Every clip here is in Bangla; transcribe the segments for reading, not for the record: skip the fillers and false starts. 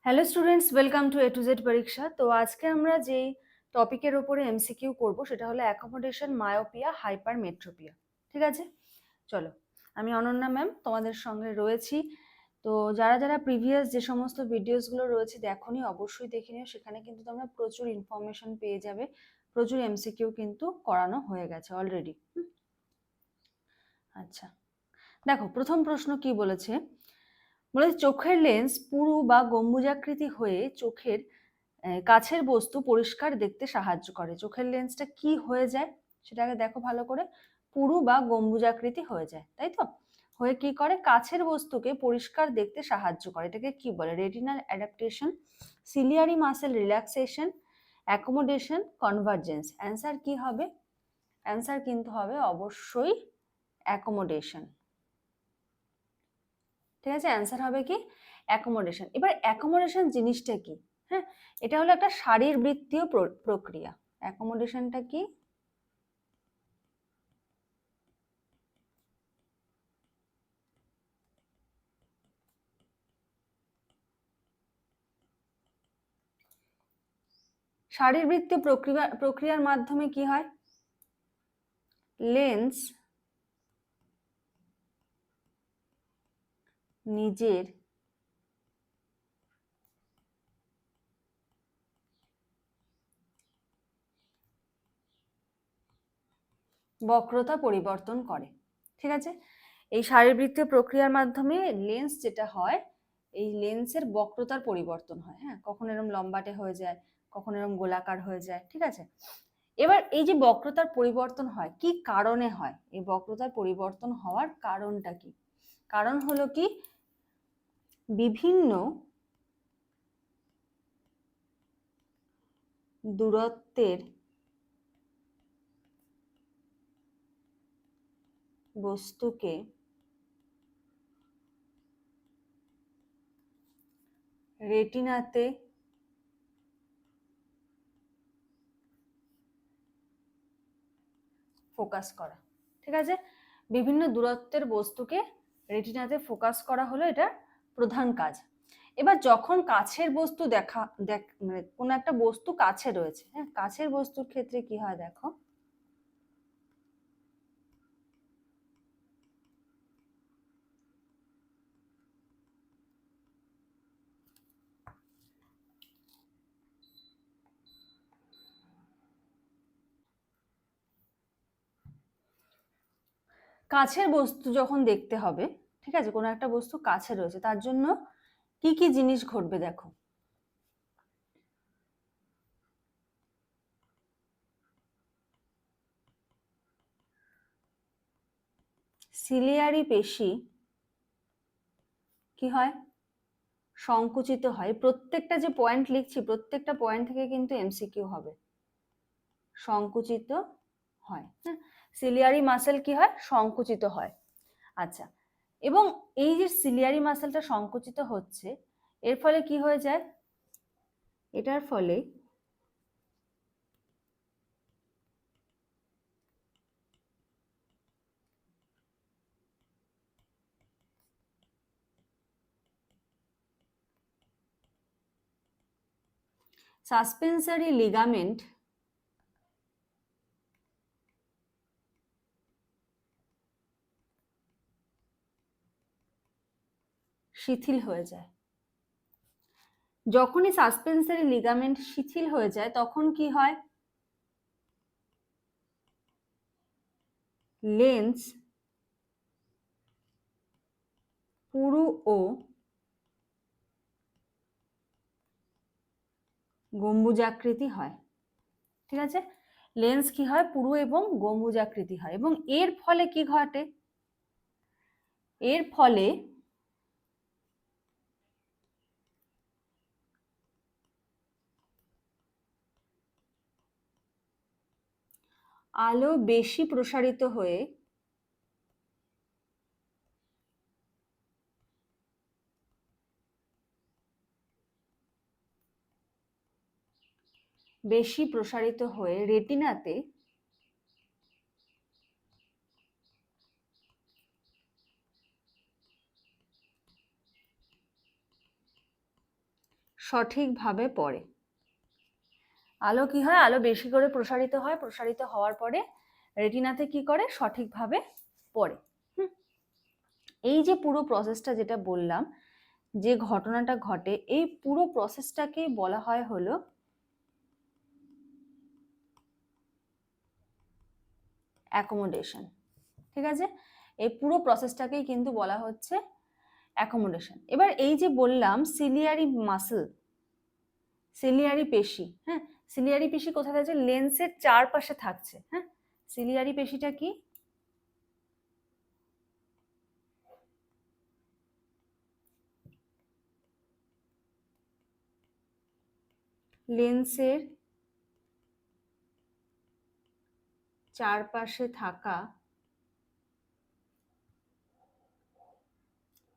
Hello students, welcome to A to Z পরীক্ষা। তো আজকে আমরা যেই টপিকের ওপরে এমসিকিউ করব সেটা হলো অ্যাকোমোডেশন, মায়োপিয়া, হাইপারমেট্রোপিয়া। ঠিক আছে, চলো। আমি অনন্যা ম্যাম তোমাদের সঙ্গে রয়েছি। তো যারা যারা প্রিভিয়াস যে সমস্ত ভিডিওসগুলো রয়েছে দেখোনি, অবশ্যই দেখে নিও। সেখানে কিন্তু তোমরা প্রচুর ইনফরমেশন পেয়ে যাবে, প্রচুর এমসিকিউ কিন্তু করানো হয়ে গেছে অলরেডি। আচ্ছা, দেখো প্রথম প্রশ্ন কি বলেছে। চোখের লেন্স পুরু বা গম্বুজাকৃতি হয়ে চোখের কাছের বস্তু পরিষ্কার দেখতে সাহায্য করে। চোখের লেন্সটা কি হয়ে যায় সেটাকে দেখো ভালো করে। পুরু বা গম্বুজাকৃতি হয়ে যায়, তাই তো? হয়ে কি করে? কাছের বস্তুকে পরিষ্কার দেখতে সাহায্য করে। এটাকে কি বলে? Retinal adaptation, ciliary muscle relaxation, accommodation, convergence. Answer কি হবে? অ্যান্সার কিন্তু হবে অবশ্যই অ্যাকোমোডেশন। ঠিক আছে, অ্যান্সার হবে কি? অ্যাকোমোডেশন। এবার অ্যাকোমোডেশন জিনিসটা কি? হ্যাঁ, এটা হলো একটা শারীরবৃত্তীয় প্রক্রিয়া। অ্যাকোমোডেশনটা কি? শারীরবৃত্তীয় প্রক্রিয়ার মাধ্যমে কি হয়? লেন্স নিজের বক্রতা পরিবর্তন করে। ঠিক আছে, এই শারীরবৃত্তীয় প্রক্রিয়ার মাধ্যমে লেন্স যেটা হয়, এই লেন্সের বক্রতার পরিবর্তন হয়। হ্যাঁ, কখন এরকম লম্বাটে হয়ে যায়, কখন এরকম গোলাকার হয়ে যায়। ঠিক আছে, এবার এই যে বক্রতার পরিবর্তন হয়, কি কারণে হয়? এই বক্রতার পরিবর্তন হওয়ার কারণটা কি? কারণ হলো কি, বিভিন্ন দূরত্বের বস্তুকে রেটিনাতে ফোকাস করা। ঠিক আছে, বিভিন্ন দূরত্বের বস্তুকে রেটিনাতে ফোকাস করা হলো এটা প্রধান কাজ। এবার যখন কাছের বস্তু মানে কোনো একটা বস্তু কাছে রয়েছে, হ্যাঁ, কাছের বস্তুর ক্ষেত্রে কি হয় দেখো। কাছের বস্তু যখন দেখতে হবে, ঠিক আছে, কোনো একটা বস্তু কাছে রয়েছে, তার জন্য কি কি জিনিস ঘটবে দেখো। সিলিয়ারি পেশি কি হয়? সংকুচিত হয়। প্রত্যেকটা যে পয়েন্ট লিখছি, প্রত্যেকটা পয়েন্ট থেকে কিন্তু এমসিকিউ হবে। সংকুচিত হয়। হ্যাঁ, সিলিয়ারি মাসেল কি হয়? সংকুচিত হয়। আচ্ছা, এবং এই যে সিলিয়ারি মাসেলটা সংকুচিত হচ্ছে, এর ফলে কি হয়ে যায়? এটার ফলে সাসপেন্সারি লিগামেন্ট শিথিল হয়ে যায়। যখনই সাসপেন্সারি লিগামেন্ট শিথিল হয়ে যায় তখন কি হয়? লেন্স পুরু ও গম্বুজাকৃতি হয়। ঠিক আছে, লেন্স কি হয়? পুরু এবং গম্বুজাকৃতি হয়। এবং এর ফলে কি ঘটে? এর ফলে আলো বেশি প্রসারিত হয়ে রেটিনাতে সঠিকভাবে পড়ে। আলো কি হয়, আলো বেশি করে প্রসারিত হয়, প্রসারিত হওয়ার পরে রেটিনাতে কি করে, সঠিকভাবে পড়ে। এই যে পুরো প্রসেসটা যেটা বললাম, যে ঘটনাটা ঘটে, এই পুরো প্রসেসটাকেই বলা হয় হলো অ্যাকোমোডেশন। ঠিক আছে, এই পুরো প্রসেসটাকেই কিন্তু বলা হচ্ছে অ্যাকোমোডেশন। এবার এই যে বললাম সিলিয়ারি মাসল, সিলিয়ারি পেশি, হ্যাঁ, সিলিয়ারি পেশি কোথায় আছে, লেন্সের চারপাশে থাকছে। হ্যাঁ, সিলিয়ারি পেশিটা কি, লেন্সের চারপাশে থাকা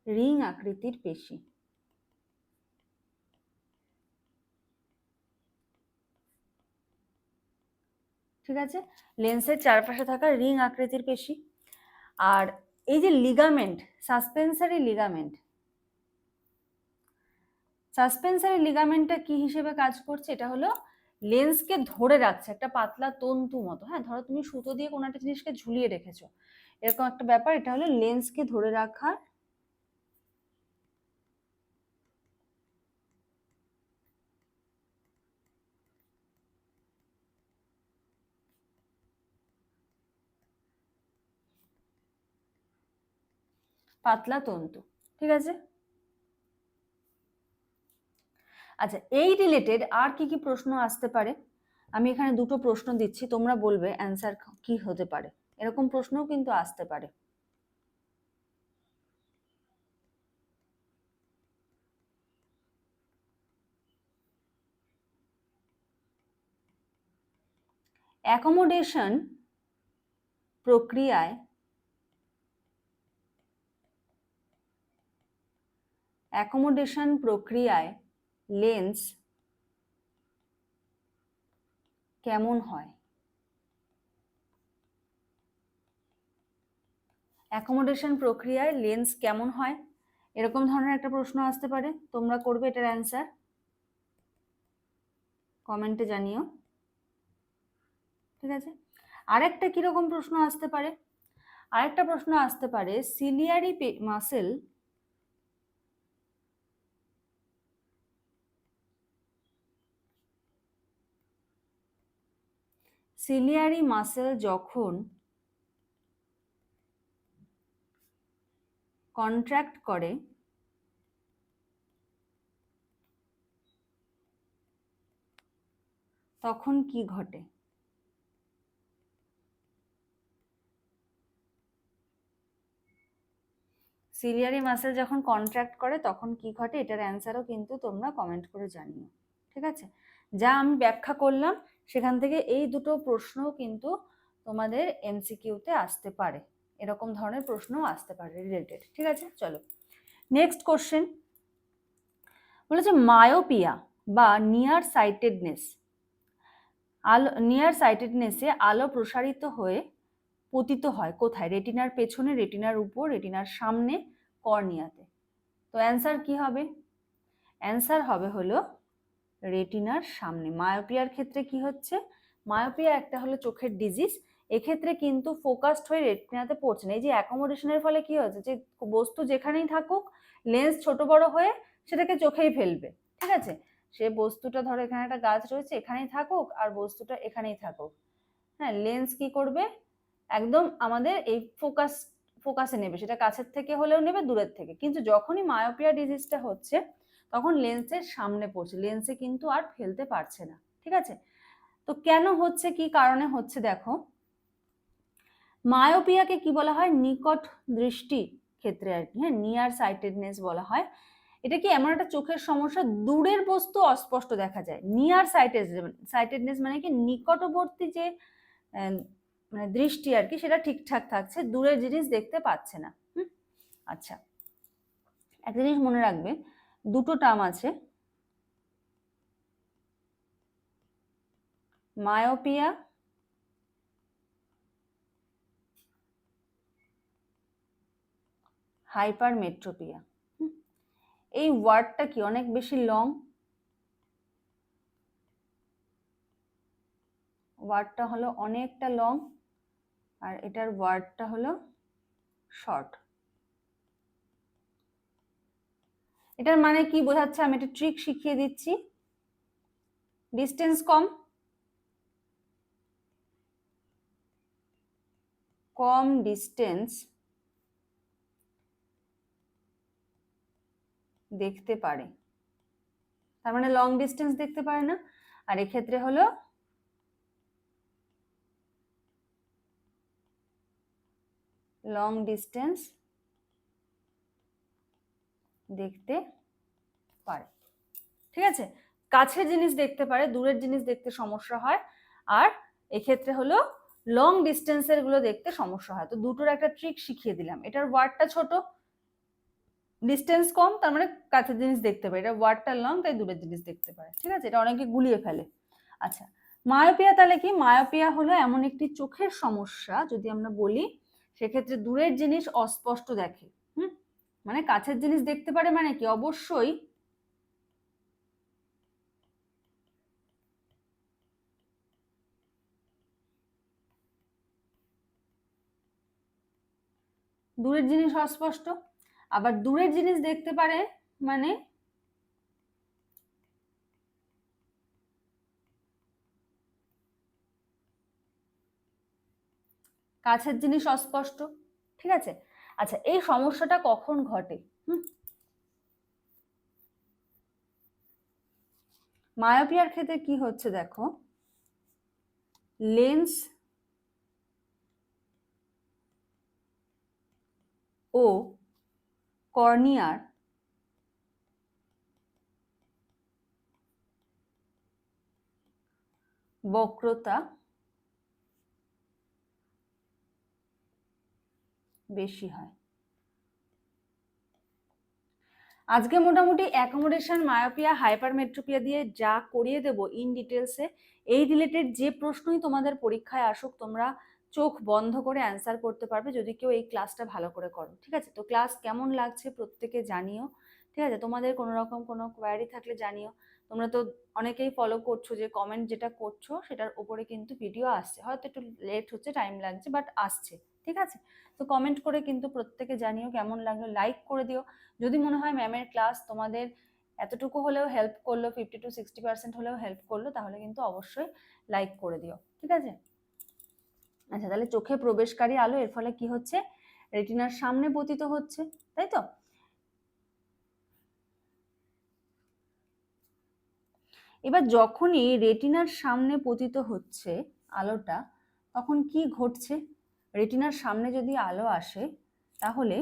রিং আকৃতির পেশি। ঠিক আছে, লেন্সের চারপাশে থাকা রিং আকৃতির পেশি। আর এই যে লিগামেন্ট, সাসপেন্সারি লিগামেন্ট, সাসপেন্সারি লিগামেন্টটা কি হিসেবে কাজ করছে, এটা হলো লেন্সকে ধরে রাখছে, একটা পাতলা তন্তু মতো। হ্যাঁ, ধরো তুমি সুতো দিয়ে কোনো একটা জিনিসকে ঝুলিয়ে রেখেছো, এরকম একটা ব্যাপার, এটা হলো লেন্সকে ধরে রাখার পাতলা তন্তু। ঠিক আছে, আচ্ছা, এই রিলেটেড আর কি কি প্রশ্ন আসতে পারে, আমি এখানে দুটো প্রশ্ন দিচ্ছি, তোমরা বলবে অ্যান্সার কি হতে পারে। এরকম প্রশ্নও কিন্তু আসতে পারে। অ্যাকোমোডেশন প্রক্রিয়ায় লেন্স কেমন হয়, অ্যাকোমোডেশন প্রক্রিয়ায় লেন্স কেমন হয়, এরকম ধরনের একটা প্রশ্ন আসতে পারে। তোমরা করবে এটার অ্যান্সার, কমেন্টে জানিও। ঠিক আছে, আরেকটা কিরকম প্রশ্ন আসতে পারে, আরেকটা প্রশ্ন আসতে পারে সিলিয়ারি মাসেল যখন কন্ট্রাক্ট করে তখন কি ঘটে। সিলিয়ারি মাসেল যখন কন্ট্রাক্ট করে তখন কি ঘটে, এটার অ্যান্সারও কিন্তু তোমরা কমেন্ট করে জানিও। ঠিক আছে, যা আমি ব্যাখ্যা করলাম সেখান থেকে এই দুটো প্রশ্ন কিন্তু তোমাদের এমসিকিউতে আসতে পারে, এরকম ধরনের প্রশ্নও আসতে পারে রিলেটেড। ঠিক আছে, চলো নেক্সট কোশ্চেন। বলেছে মায়োপিয়া বা নিয়ার সাইটেডনেসে আলো প্রসারিত হয়ে পতিত হয় কোথায়, রেটিনার পেছনে, রেটিনার উপর, রেটিনার সামনে, কর্নিয়াতে। তো অ্যান্সার কি হবে, অ্যান্সার হবে হলো রেটিনার সামনে। মায়োপিয়ার ক্ষেত্রে কি হচ্ছে, মায়োপিয়া একটা হলো চোখের ডিজিজ, এক্ষেত্রে কিন্তু ফোকাসড হয়ে রেটিনাতে পড়ছে না। এই যে অ্যাকোমোডেশনের ফলে কি হচ্ছে, যে বস্তু যেখানেই থাকুক লেন্স ছোট বড় হয়ে সেটাকে চোখেই ফেলবে। ঠিক আছে, সে বস্তুটা ধরো এখানে একটা গাছ রয়েছে, এখানেই থাকুক, আর বস্তুটা এখানেই থাকুক, হ্যাঁ, লেন্স কি করবে, একদম আমাদের এই ফোকাসে নেবে, সেটা কাছের থেকে হলেও নেবে, দূরের থেকে। কিন্তু যখনই মায়োপিয়া ডিজিজটা হচ্ছে তখন লেন্সের সামনে পড়ছে, লেন্সে কিন্তু আর ফেলতে পারছে না। ঠিক আছে, তো কেন হচ্ছে, কি কারণে হচ্ছে, দেখো মায়োপিয়াকে কি বলা হয়, নিকট দৃষ্টি ক্ষেত্রে আর কি, হ্যাঁ, নিয়ার সাইটেডনেস বলা হয়। এটা কি এমন একটা চোখের সমস্যা, দূরের বস্তু অস্পষ্ট দেখা যায়। নিয়ার সাইটেডনেস মানে কি, নিকটবর্তী যে মানে দৃষ্টি আর কি, সেটা ঠিকঠাক থাকছে, দূরের জিনিস দেখতে পাচ্ছে না। আচ্ছা, একটা জিনিস মনে রাখবে, দুটো টার্ম আছে, মায়োপিয়া হাইপারমেট্রোপিয়া। এই ওয়ার্ডটা কি অনেক বেশি লং, ওয়ার্ডটা হলো অনেকটা লং আর এটার ওয়ার্ডটা হলো শর্ট। এটার মানে কি বোঝাচ্ছে আমি একটা ট্রিক শিখিয়ে দিচ্ছি। ডিস্টেন্স কম ডিস্টেন্স দেখতে পারে, তার মানে লং ডিস্টেন্স দেখতে পারে না। আর এক্ষেত্রে হলো লং ডিস্টেন্স দেখতে পারে। ঠিক আছে, কাছের জিনিস দেখতে পারে, দূরের জিনিস দেখতে সমস্যা হয়, আর এক্ষেত্রে হলো লং ডিস্টেন্সের গুলো দেখতে সমস্যা হয়। তো দুটোর একটা ট্রিক শিখিয়ে দিলাম। এটার ওয়ার্ডটা ছোট, ডিস্টেন্স কম, তার মানে কাছের জিনিস দেখতে পারে। এটা ওয়ার্ডটা লং, তাই দূরের জিনিস দেখতে পারে। ঠিক আছে, এটা অনেকে গুলিয়ে ফেলে। আচ্ছা, মায়োপিয়া তাহলে কি? মায়োপিয়া হলো এমন একটি চোখের সমস্যা, যদি আমরা বলি সেক্ষেত্রে দূরের জিনিস অস্পষ্ট দেখে। মানে কাছের জিনিস দেখতে পারে মানে কি, অবশ্যই দূরের জিনিস অস্পষ্ট। আবার দূরের জিনিস দেখতে পারে মানে কাছের জিনিস অস্পষ্ট। ঠিক আছে, আচ্ছা এই সমস্যাটা কখন ঘটে? মায়োপিয়ার ক্ষেত্রে কি হচ্ছে দেখো, লেন্স ও কর্নিয়ার বক্রতা বেশি হয়। আজকে মোটামুটি অ্যাকোমোডেশন, মায়োপিয়া, হাইপারমেট্রোপিয়া দিয়ে যা করিয়ে দেবো ইন ডিটেলসে, এই রিলেটেড যে প্রশ্নই তোমাদের পরীক্ষায় আসুক তোমরা চোখ বন্ধ করে অ্যান্সার করতে পারবে যদি কেউ এই ক্লাসটা ভালো করে করো। ঠিক আছে, তো ক্লাস কেমন লাগছে প্রত্যেকে জানিও। ঠিক আছে, তোমাদের কোনো রকম কোনো কোয়ারি থাকলে জানিও। তোমরা তো অনেকেই ফলো করছো, যে কমেন্ট যেটা করছো সেটার উপরে কিন্তু ভিডিও আসছে, হয়তো একটু লেট হচ্ছে, টাইম লাগছে, বাট আসছে। ঠিক আছে, তো কমেন্ট করে কিন্তু প্রত্যেকে জানিও কেমন লাগলো, লাইক করে দিও। যদি মনে হয় ম্যামের ক্লাস তোমাদের এতটুকু হলেও হেল্প করলো, 50 to 60% হলেও হেল্প করলো, তাহলে কিন্তু অবশ্যই লাইক করে দিও। ঠিক আছে, আচ্ছা তাহলে চোখে প্রবেশকারী আলো এর ফলে কি হচ্ছে, রেটিনার সামনে পতিত হচ্ছে, তাই তো? এবার যখনই রেটিনার সামনে পতিত হচ্ছে আলোটা, তখন কি ঘটছে? রেটিনার সামনে যদি আলো আসে তাহলে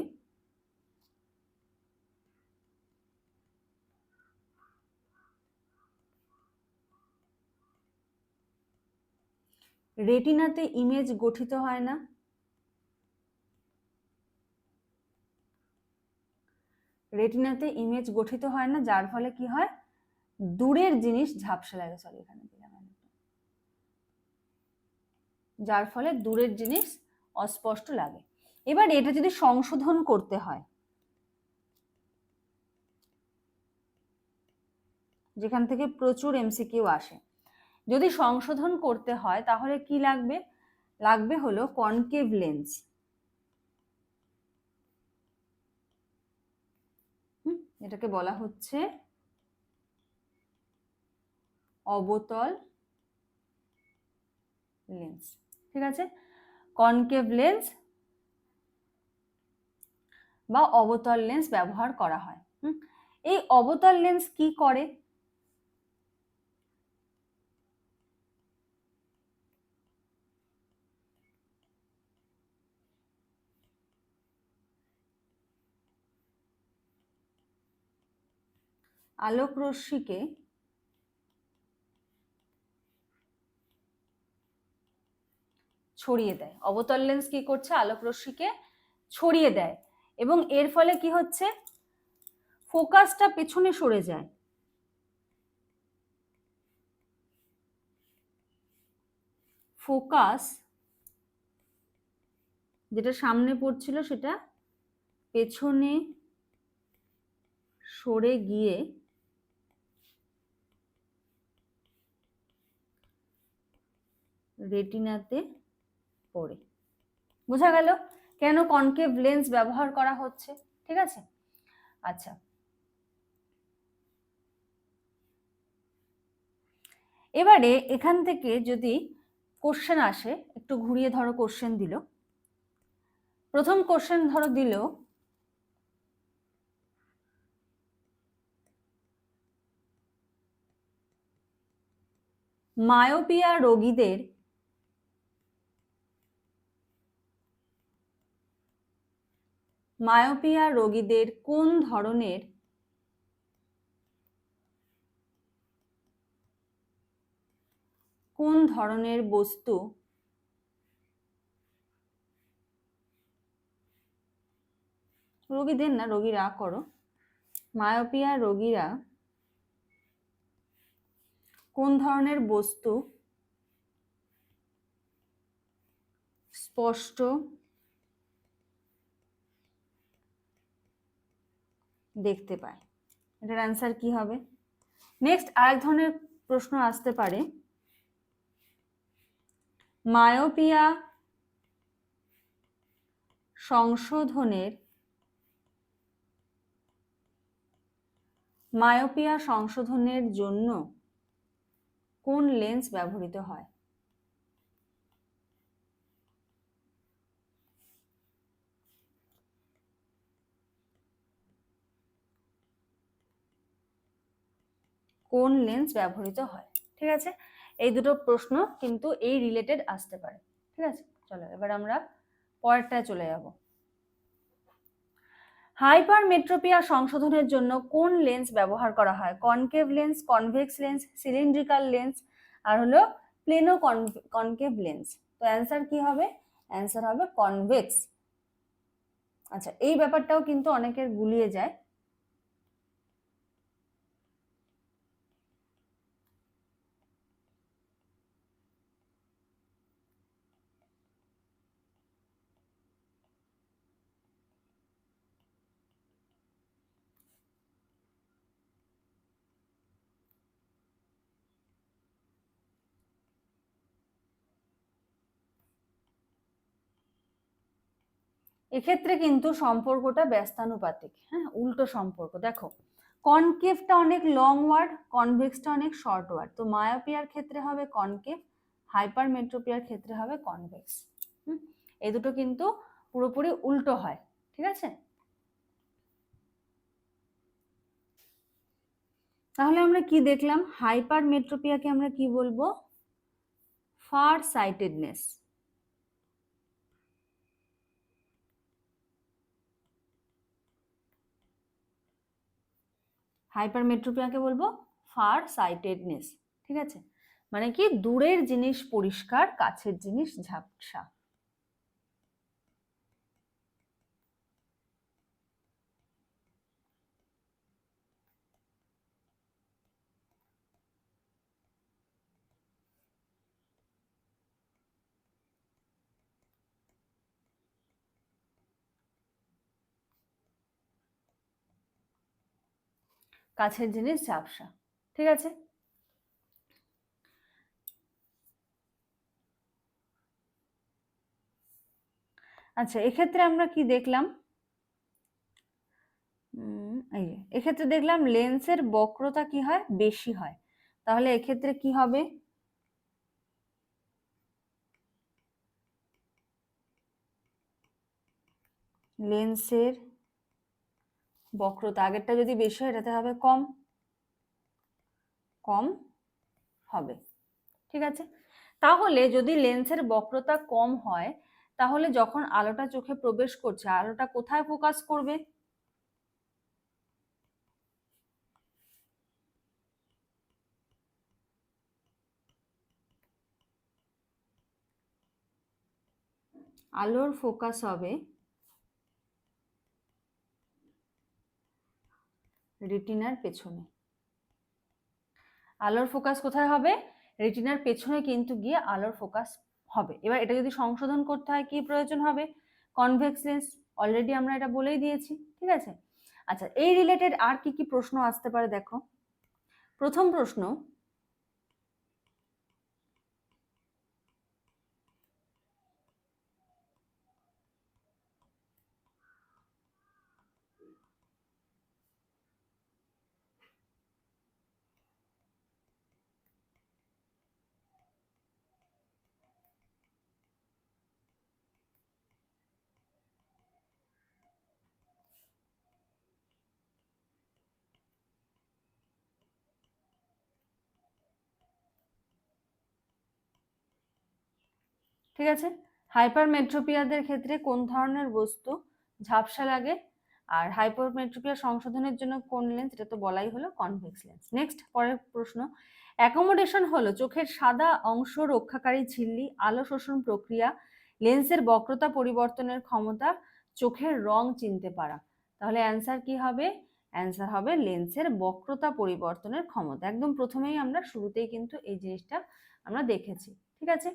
রেটিনাতে ইমেজ গঠিত হয় না। রেটিনাতে ইমেজ গঠিত হয় না, যার ফলে কি হয়, দূরের জিনিস ঝাপসা লাগে। সরি, এখানে দিলাম, যার ফলে দূরের জিনিস অস্পষ্ট লাগে। এবার এটা যদি সংশোধন করতে হয়, যেখান থেকে প্রচুর এমসিকিউ আসে, যদি সংশোধন করতে হয় তাহলে কি লাগবে? লাগবে হলো কনকেভ লেন্স। এটাকে বলা হচ্ছে অবতল লেন্স। ঠিক আছে, কনকেভ লেন্স বা অবতল লেন্স ব্যবহার করা হয়। এই অবতল লেন্স কি করে? আলোক রশ্মিকে ছড়িয়ে দেয়। অবতল লেন্স কি করছে? আলোক রশ্মিকে ছড়িয়ে দেয়, এবং এর ফলে কি হচ্ছে, ফোকাসটা পেছনে সরে যায়। ফোকাস যেটা সামনে পড়ছিল সেটা পেছনে সরে গিয়ে রেটিনাতে পড়ে। বোঝা গেল কেন কনকেভ লেন্স ব্যবহার করা হচ্ছে। ঠিক আছে, আচ্ছা এবারে এখান থেকে যদি কোশ্চেন আসে, একটু ঘুরিয়ে ধরো কোশ্চেন দিল। প্রথম কোশ্চেন ধরো দিল, মায়োপিয়া রোগীদের কোন ধরনের বস্তু রোগীদের না, রোগীরা করো, মায়োপিয়া রোগীরা কোন ধরনের বস্তু স্পষ্ট দেখতে পায়? এটার অ্যান্সার কি হবে? নেক্সট আরেক ধরনের প্রশ্ন আসতে পারে, মায়োপিয়া সংশোধনের জন্য কোন লেন্স ব্যবহৃত হয়? কোন লেন্স ব্যবহৃত হয়? ঠিক আছে, এই দুটো প্রশ্ন কিন্তু এই রিলেটেড আসতে পারে। ঠিক আছে, চলো এবার আমরা পরেরটায় চলে যাব। হাইপারমেট্রোপিয়া সংশোধনের জন্য কোন লেন্স ব্যবহার করা হয়? Concave lens, convex lens, cylindrical lens, আর হলো প্লেনো কনকেভ লেন্স। তো অ্যান্সার কি হবে? অ্যান্সার হবে কনভেক্স। আচ্ছা, এই ব্যাপারটাও কিন্তু অনেকের গুলিয়ে যায়। এক্ষেত্রে কিন্তু সম্পর্কটা ব্যস্তানুপাতিক, হ্যাঁ, উল্টো সম্পর্ক। দেখো, কনকেভটা অনেক লং ওয়ার্ড, কনভেক্সটা অনেক শর্ট ওয়ার্ড। তো মায়োপিয়ার ক্ষেত্রে হবে কনকেভ, হাইপারমেট্রোপিয়ার ক্ষেত্রে হবে কনভেক্স। এই দুটো কিন্তু পুরোপুরি উল্টো হয়। ঠিক আছে, তাহলে আমরা কি দেখলাম? হাইপারমেট্রোপিয়াকে আমরা কি বলবো? Fur sightedness. হাইপারমেট্রোপিয়াকে বলবো ফার সাইটেডনেস। ঠিক আছে, মানে কি দূরের জিনিস পরিষ্কার, কাছের জিনিস ঝাপসা। কাছের জিনিস ঝাপসা। ঠিক আছে, আচ্ছা এক্ষেত্রে আমরা কি দেখলাম? এই যে এক্ষেত্রে দেখলাম লেন্সের বক্রতা কি হয়? বেশি হয়। তাহলে এক্ষেত্রে কি হবে? লেন্সের বক্রতা আগেরটা যদি বেশি হয়, এটাতে হবে কম, কম হবে। ঠিক আছে, তাহলে যদি লেন্সের বক্রতা কম হয়, তাহলে যখন আলোটা চোখে প্রবেশ করছে, আলোটা কোথায় ফোকাস করবে? আলোর ফোকাস হবে রেটিনার পেছনে। আলোর ফোকাস কোথায় হবে? রেটিনার পেছনে কিন্তু গিয়ে আলোর ফোকাস হবে। এবার এটা যদি সংশোধন করতে হয়, কি প্রয়োজন হবে? Convex lens. অলরেডি আমরা এটা বলেই দিয়েছি। ঠিক আছে, আচ্ছা এই রিলেটেড আর কি কি প্রশ্ন আসতে পারে দেখো। প্রথম প্রশ্ন, ঠিক আছে। হাইপারমেট্রোপিয়াদের ক্ষেত্রে কোন ধরনের বস্তু ঝাপসা লাগে, আর হাইপারমেট্রোপিয়া সংশোধনের জন্য কোন লেন্স, এটা তো বলাই হলো কনভেক্স লেন্স। নেক্সট, পরের প্রশ্ন, অ্যাকোমোডেশন হলো চোখের সাদা অংশ রক্ষাকারী ঝিল্লি, আলো শোষণ প্রক্রিয়া, লেন্সের বক্রতা পরিবর্তনের ক্ষমতা, চোখের রং চিনতে পারা। তাহলে অ্যান্সার কি হবে? অ্যান্সার হবে লেন্সের বক্রতা পরিবর্তনের ক্ষমতা। একদম প্রথমেই আমরা শুরুতেই কিন্তু এই জিনিসটা আমরা দেখেছি। ঠিক আছে,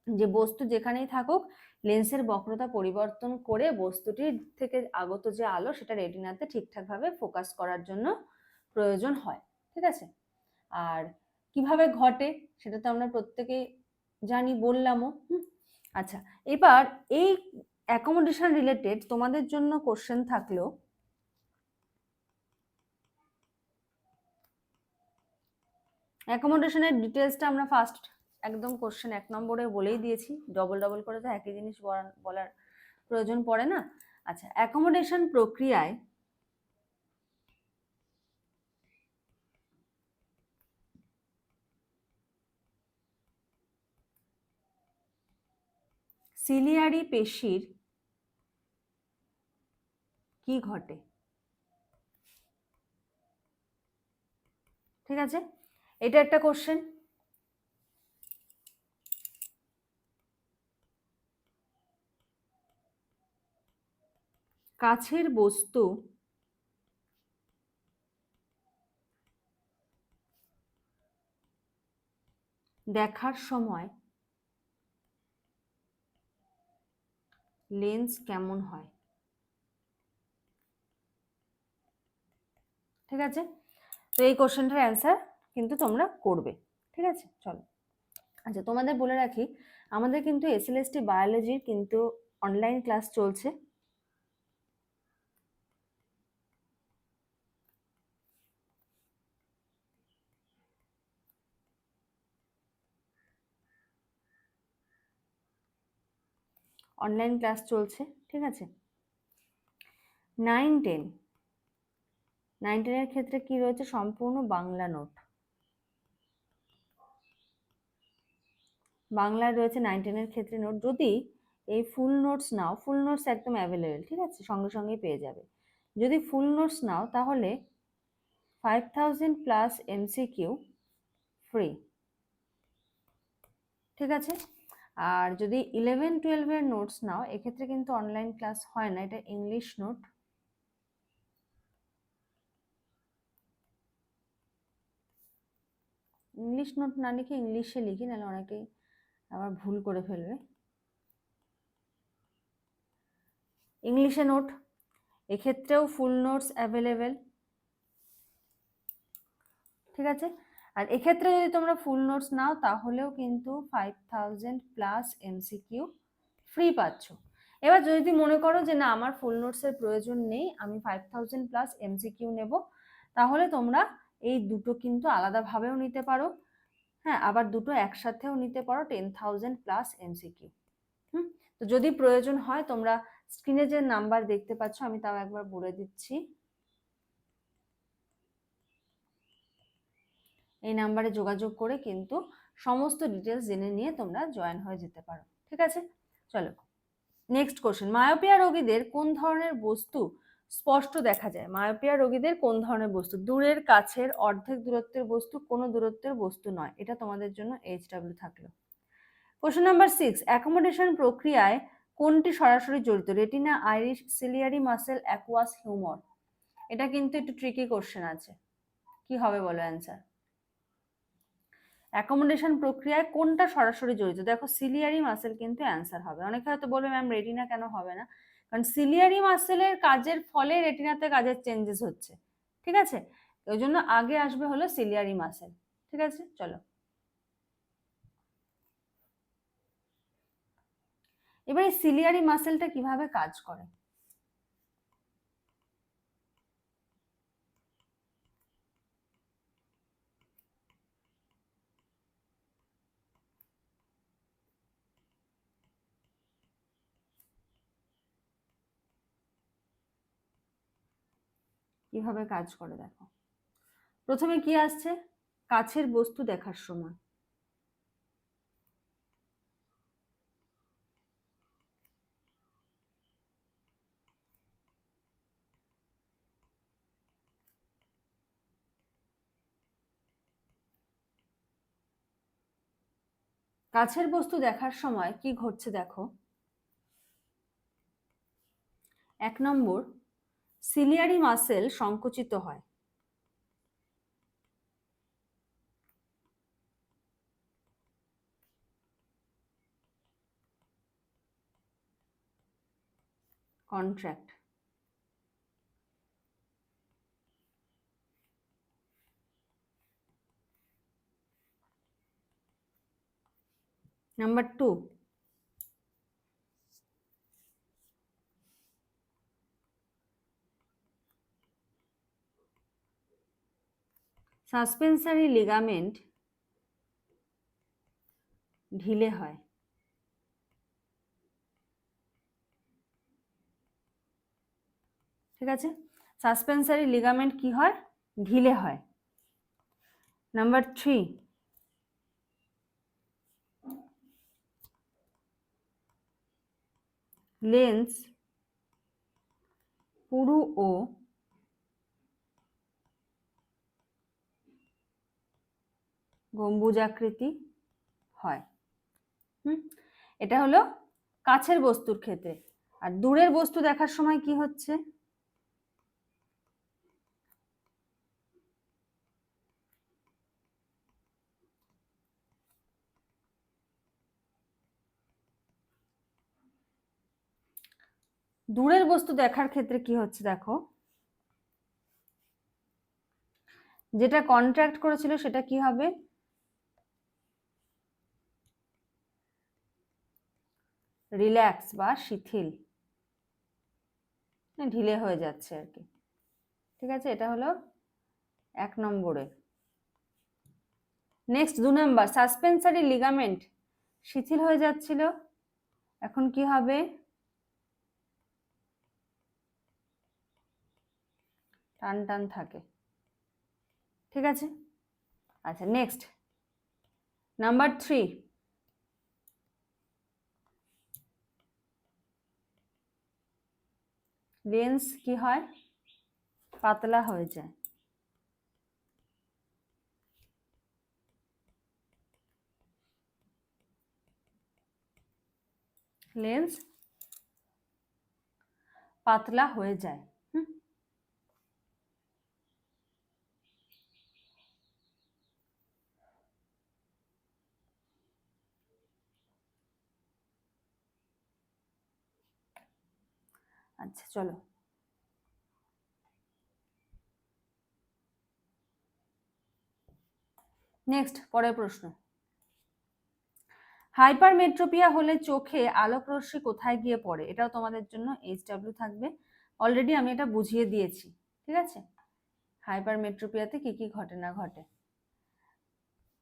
যে বস্তু যেখানেই থাকুক লেন্সের বক্রতা পরিবর্তন করে বস্তুটির থেকে আগত যে আলো সেটা রেটিনাতে ঠিকঠাকভাবে ফোকাস করার জন্য প্রয়োজন হয়। ঠিক আছে, আর কিভাবে ঘটে সেটা তো আমরা প্রত্যেকেই জানি, বললামও। আচ্ছা, এবার এই অ্যাকোমোডেশন রিলেটেড তোমাদের জন্য কোশ্চেন থাকলো, অ্যাকোমোডেশনের ডিটেলসটা আমরা ফার্স্ট একদম কোশ্চেন 1 নম্বরে বলেই দিয়েছি, ডবল ডবল করে তো একই জিনিস বলার প্রয়োজন পড়ে না। আচ্ছা, অ্যাকোমোডেশন প্রক্রিয়ায় সিলিয়ারি পেশির কি ঘটে? ঠিক আছে, এটা একটা কোশ্চেন। কাছের বস্তু দেখার সময় লেন্স কেমন হয়? ঠিক আছে, তো এই কোশ্চেনটার অ্যান্সার কিন্তু তোমরা করবে। ঠিক আছে, চলো। আচ্ছা, তোমাদের বলে রাখি আমাদের কিন্তু এসএলএসটি বায়োলজির কিন্তু অনলাইন ক্লাস চলছে। অনলাইন ক্লাস চলছে, ঠিক আছে। 9-10 9-10 এর ক্ষেত্রে কি রয়েছে? সম্পূর্ণ বাংলা নোট, বাংলায় রয়েছে 9-10 এর ক্ষেত্রে নোট। যদি এই ফুল নোটস নাও, ফুল নোটস একদম অ্যাভেলেবেল, ঠিক আছে, সঙ্গে সঙ্গেই পেয়ে যাবে। যদি ফুল নোটস নাও তাহলে 5000 প্লাস এমসিকিউ ফ্রি। ঠিক আছে, আর যদি 11-12 এর নোটস নাও, এক্ষেত্রে কিন্তু অনলাইন ক্লাস হয় না, এটা ইংলিশ নোট। ইংলিশ নোট না লিখে ইংলিশে লিখি, নাহলে অনেকেই আবার ভুল করে ফেলবে। ইংলিশে নোট, এক্ষেত্রেও ফুল নোটস অ্যাভেলেবেল। ঠিক আছে, আর এক্ষেত্রে যদি তোমরা ফুল নোটস নাও তাহলেও কিন্তু 5000 প্লাস এমসিকিউ ফ্রি পাচ্ছ। এবার যদি মনে করো যে না আমার ফুল নোটসের প্রয়োজন নেই, আমি 5000 প্লাস এমসিকিউ নেব, তাহলে তোমরা এই দুটো কিন্তু আলাদাভাবেও নিতে পারো। হ্যাঁ, আবার দুটো একসাথেও নিতে পারো, 10,000 প্লাস এমসিকিউ। তো যদি প্রয়োজন হয় তোমরা স্ক্রিনে যে নাম্বার দেখতে পাচ্ছ আমি তাও একবার বলে দিচ্ছি, এই নাম্বারে যোগাযোগ করে কিন্তু সমস্ত ডিটেলস জেনে নিয়ে তোমরা জয়েন হয়ে যেতে পারো। ঠিক আছে, চলো নেক্সট কোশ্চেন, মায়োপিয়া রোগীদের কোন ধরনের বস্তু স্পষ্ট দেখা যায়? মায়োপিয়া রোগীদের কোন ধরনের বস্তু? দূরের, কাছের, অর্ধেক দূরত্বের বস্তু, কোনো দূরত্বের বস্তু নয়। এটা তোমাদের জন্য HW থাকলো। কোশ্চেন নাম্বার 6, অ্যাকোমোডেশন প্রক্রিয়ায় কোনটি সরাসরি জড়িত? Retina, Irish, ciliary muscle, aqueous humour. এটা কিন্তু একটু ট্রিকি কোশ্চেন আছে, কি হবে বলো অ্যান্সার? অ্যাকোমোডেশন প্রক্রিয়ায় কোনটা সরাসরি জড়িত? দেখো সিলিয়ারি মাসেল কিন্তু অ্যান্সার হবে। অনেকে হয়তো বলবে ম্যাম রেটিনা কেন হবে না? কারণ সিলিয়ারি মাসেলের কাজের ফলে রেটিনাতে কাজের চেঞ্জেস হচ্ছে। ঠিক আছে, ওই জন্য আগে আসবে হলো সিলিয়ারি মাসেল। ঠিক আছে, চলো এবার এই সিলিয়ারি মাসেলটা কিভাবে কাজ করে? কিভাবে কাজ করে দেখো, প্রথমে কি আসছে? কাছের বস্তু দেখার সময়। কাছের বস্তু দেখার সময় কি ঘটছে দেখো। 1 নম্বর, সিলিয়ারি মাসেল সংকুচিত হয়। কন্ট্রাক্ট। নাম্বার 2, সাসপেন্সারি লিগামেন্ট ঢিলে হয়। ঠিক আছে, সাসপেন্সারি লিগামেন্ট কি হয়? ঢিলে হয়। নাম্বার 3, লেন্স পুরু ও গম্বুজাকৃতি হয়। এটা হলো কাছের বস্তুর ক্ষেত্রে। আর দূরের বস্তু দেখার সময় কি হচ্ছে? দূরের বস্তু দেখার ক্ষেত্রে কি হচ্ছে দেখো, যেটা কন্ট্রাক্ট করেছিল সেটা কি হবে? রিল্যাক্স বা শিথিল, ঢিলে হয়ে যাচ্ছে আর কি। ঠিক আছে, এটা হলো 1 নম্বরে। নেক্সট 2 নাম্বার, সাসপেন্সারি লিগামেন্ট শিথিল হয়ে যাচ্ছিল, এখন কি হবে? টান টান থাকে। ঠিক আছে, আচ্ছা নেক্সট নাম্বার 3, লেন্স কি হয়? পাতলা হয়ে যায়। লেন্স পাতলা হয়ে যায়। আচ্ছা চলো, নেক্সট পরের প্রশ্ন। হাইপারমেট্রোপিয়া হলে চোখে আলোক রশ্মি কোথায় গিয়ে পড়ে? এটাও তোমাদের জন্য HW থাকবে, অলরেডি আমি এটা বুঝিয়ে দিয়েছি। ঠিক আছে, হাইপারমেট্রোপিয়াতে কি কি ঘটে না ঘটে।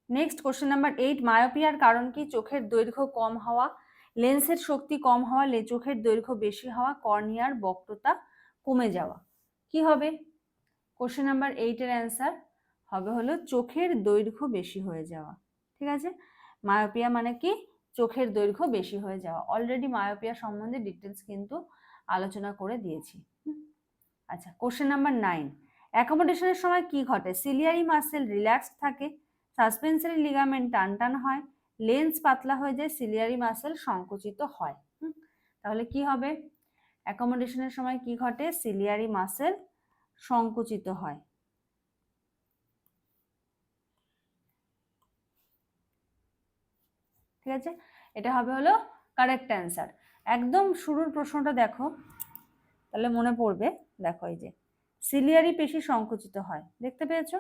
নেক্সট কোশ্চেন নাম্বার 8, মায়োপিয়ার কারণ কি? চোখের দৈর্ঘ্য কম হওয়া, লেন্সের শক্তি কম হওয়া, চোখের দৈর্ঘ্য বেশি হওয়া, কর্নিয়ার বক্রতা কমে যাওয়া। কি হবে কোশ্চেন নাম্বার 8 এর অ্যান্সার? হবে হলো চোখের দৈর্ঘ্য বেশি হয়ে যাওয়া। ঠিক আছে, মায়োপিয়া মানে কি? চোখের দৈর্ঘ্য বেশি হয়ে যাওয়া। অলরেডি মায়োপিয়া সম্বন্ধে ডিটেলস কিন্তু আলোচনা করে দিয়েছি। আচ্ছা, কোশ্চেন নাম্বার 9, অ্যাকোমোডেশনের সময় কি ঘটে? সিলিয়ারি মাসেল রিল্যাক্সড থাকে, সাসপেন্সারি লিগামেন্ট টানটান হয়, লেন্স পাতলা হয়ে যায়, সিলিয়ারি মাসেল সংকুচিত হয়। তাহলে কি হবে? অ্যাকোমোডেশনের সময় কি ঘটে? সিলিয়ারি মাসেল সংকুচিত হয়। ঠিক আছে, এটা হবে হলো কারেক্ট অ্যান্সার। একদম শুরুর প্রশ্নটা দেখো, তাহলে মনে পড়বে। দেখো এই যে সিলিয়ারি পেশি সংকুচিত হয়, দেখতে পেয়েছো?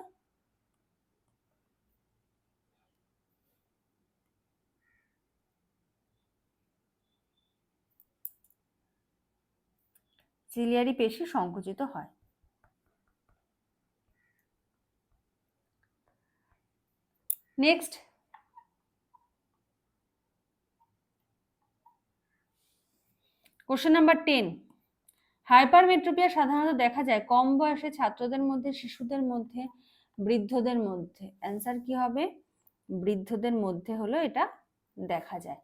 সিলিয়ারি পেশি সংকুচিত হয়। নেক্সট কোশ্চেন নাম্বার 10, হাইপারমেট্রোপিয়া সাধারণত দেখা যায় কম বয়সে ছাত্রদের মধ্যে, শিশুদের মধ্যে, বৃদ্ধদের মধ্যে। অ্যান্সার কি হবে? বৃদ্ধদের মধ্যে হলো এটা দেখা যায়।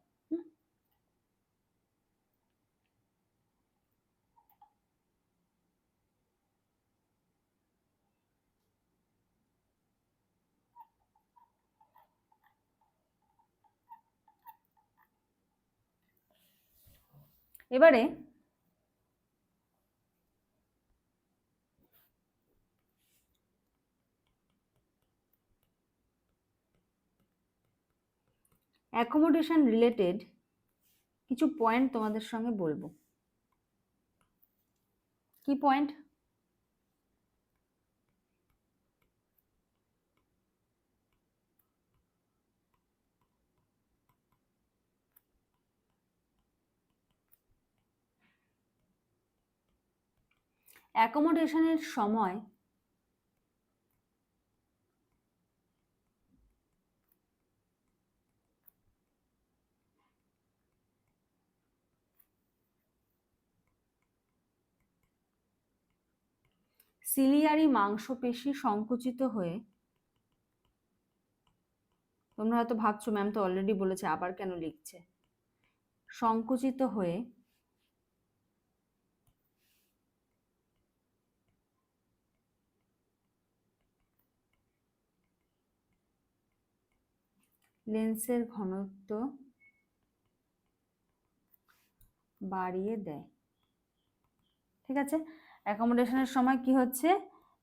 এবারে অ্যাকোমোডেশন রিলেটেড কিছু পয়েন্ট তোমাদের সঙ্গে বলবো। কি পয়েন্ট? অ্যাকোমোডেশনের সময় সিলিয়ারি মাংসপেশি সংকুচিত হয়ে, তোমরা হয়তো ভাবছো ম্যাম তো অলরেডি বলেছে আবার কেন লিখছে, সংকুচিত হয়ে লেন্সের ঘনত্ব বাড়িয়ে দেয়। ঠিক আছে, অ্যাকোমোডেশনের সময় কি হচ্ছে,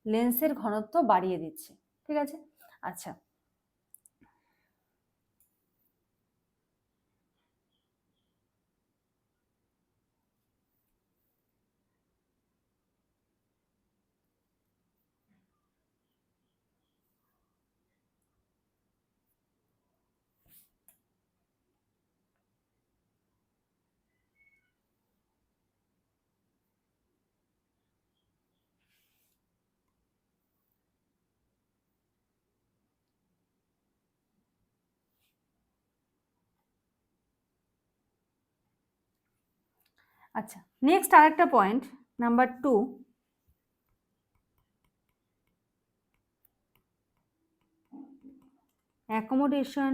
লেন্সের ঘনত্ব বাড়িয়ে দিচ্ছে। ঠিক আছে, আচ্ছা আচ্ছা নেক্সট আরেকটা পয়েন্ট নাম্বার 2, অ্যাকোমোডেশন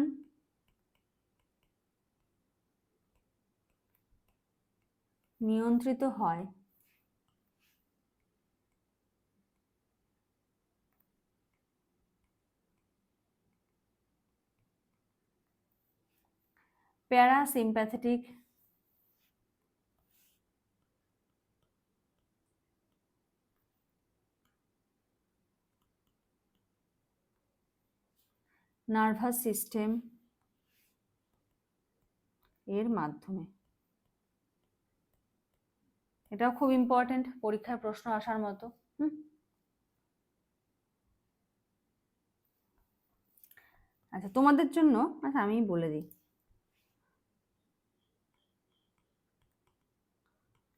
নিয়ন্ত্রিত হয় প্যারাসিম্প্যাথেটিক নার্ভাস সিস্টেম এর মাধ্যমে। এটাও খুব ইম্পর্টেন্ট, পরীক্ষায় প্রশ্ন আসার মতো। আচ্ছা তোমাদের জন্য, আচ্ছা আমি বলে দিই,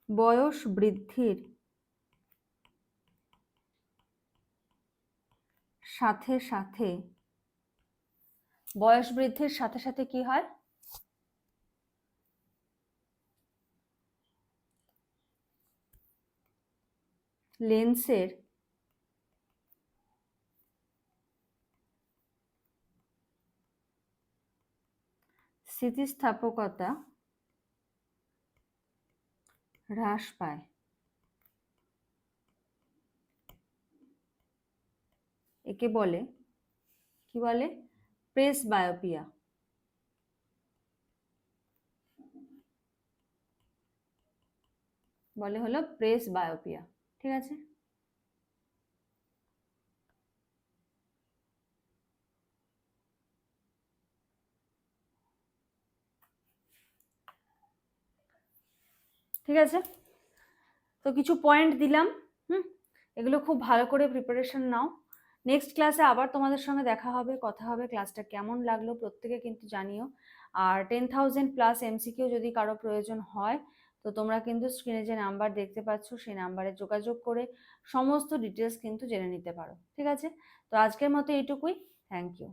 বয়স বৃদ্ধির সাথে সাথে, বয়স বৃদ্ধির সাথে সাথে কি হয়, লেন্সের স্থিতিস্থাপকতা হ্রাস পায়। একে বলে কি বলে, প্রেস বায়োপিয়া। বলে হলো প্রেস বায়োপিয়া। ঠিক আছে, ঠিক আছে, তো কিছু পয়েন্ট দিলাম। এগুলো খুব ভালো করে প্রিপারেশন নাও। নেক্সট ক্লাসে আবার তোমাদের সঙ্গে দেখা হবে, কথা হবে। ক্লাসটা কেমন লাগলো প্রত্যেকে কিন্তু জানিও। আর 10,000+ MCQ যদি কারো প্রয়োজন হয় তো তোমরা কিন্তু স্ক্রিনে যে নাম্বার দেখতে পাচ্ছ সেই নাম্বারে যোগাযোগ করে সমস্ত ডিটেলস কিন্তু জেনে নিতে পারো। ঠিক আছে, তো আজকের মতো এইটুকুই। Thank you.